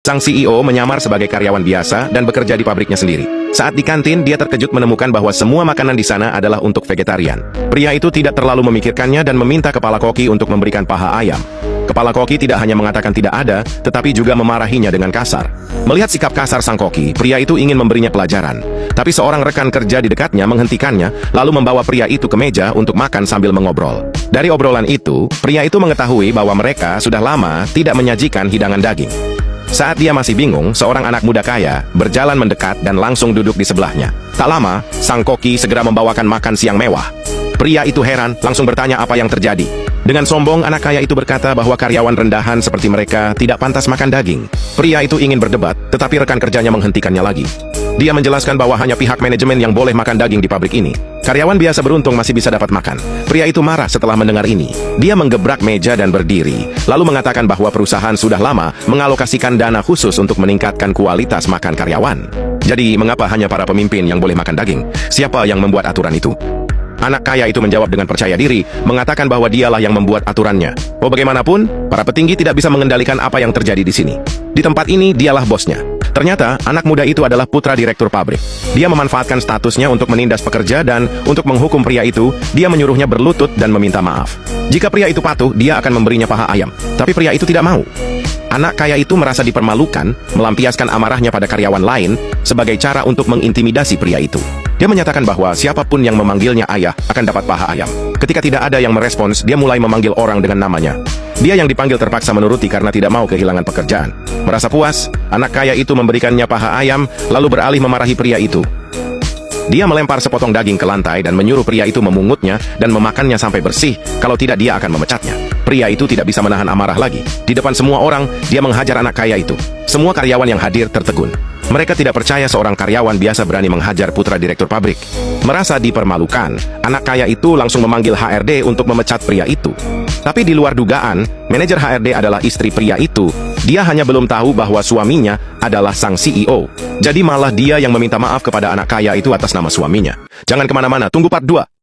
Sang CEO menyamar sebagai karyawan biasa dan bekerja di pabriknya sendiri. Saat di kantin, dia terkejut menemukan bahwa semua makanan di sana adalah untuk vegetarian. Pria itu tidak terlalu memikirkannya dan meminta kepala koki untuk memberikan paha ayam. Kepala koki tidak hanya mengatakan tidak ada, tetapi juga memarahinya dengan kasar. Melihat sikap kasar sang koki, pria itu ingin memberinya pelajaran. Tapi seorang rekan kerja di dekatnya menghentikannya, lalu membawa pria itu ke meja untuk makan sambil mengobrol. Dari obrolan itu, pria itu mengetahui bahwa mereka sudah lama tidak menyajikan hidangan daging. Saat dia masih bingung, seorang anak muda kaya berjalan mendekat dan langsung duduk di sebelahnya. Tak lama, sang koki segera membawakan makan siang mewah. Pria itu heran, langsung bertanya apa yang terjadi. Dengan sombong, anak kaya itu berkata bahwa karyawan rendahan seperti mereka tidak pantas makan daging. Pria itu ingin berdebat, tetapi rekan kerjanya menghentikannya lagi. Dia menjelaskan bahwa hanya pihak manajemen yang boleh makan daging di pabrik ini. Karyawan biasa beruntung masih bisa dapat makan. Pria itu marah setelah mendengar ini. Dia menggebrak meja dan berdiri, lalu mengatakan bahwa perusahaan sudah lama mengalokasikan dana khusus untuk meningkatkan kualitas makan karyawan. Jadi, mengapa hanya para pemimpin yang boleh makan daging? Siapa yang membuat aturan itu? Anak kaya itu menjawab dengan percaya diri, mengatakan bahwa dialah yang membuat aturannya. Oh, bagaimanapun, para petinggi tidak bisa mengendalikan apa yang terjadi di sini. Di tempat ini, dialah bosnya. Ternyata, anak muda itu adalah putra direktur pabrik. Dia memanfaatkan statusnya untuk menindas pekerja dan untuk menghukum pria itu, dia menyuruhnya berlutut dan meminta maaf. Jika pria itu patuh, dia akan memberinya paha ayam. Tapi pria itu tidak mau. Anak kaya itu merasa dipermalukan, melampiaskan amarahnya pada karyawan lain sebagai cara untuk mengintimidasi pria itu. Dia menyatakan bahwa siapapun yang memanggilnya ayah akan dapat paha ayam. Ketika tidak ada yang merespons, dia mulai memanggil orang dengan namanya. Dia yang dipanggil terpaksa menuruti karena tidak mau kehilangan pekerjaan. Merasa puas, anak kaya itu memberikannya paha ayam, lalu beralih memarahi pria itu. Dia melempar sepotong daging ke lantai dan menyuruh pria itu memungutnya dan memakannya sampai bersih, kalau tidak dia akan memecatnya. Pria itu tidak bisa menahan amarah lagi. Di depan semua orang, dia menghajar anak kaya itu. Semua karyawan yang hadir tertegun. Mereka tidak percaya seorang karyawan biasa berani menghajar putra direktur pabrik. Merasa dipermalukan, anak kaya itu langsung memanggil HRD untuk memecat pria itu. Tapi di luar dugaan, manajer HRD adalah istri pria itu. Dia hanya belum tahu bahwa suaminya adalah sang CEO. Jadi malah dia yang meminta maaf kepada anak kaya itu atas nama suaminya. Jangan kemana-mana, tunggu part 2.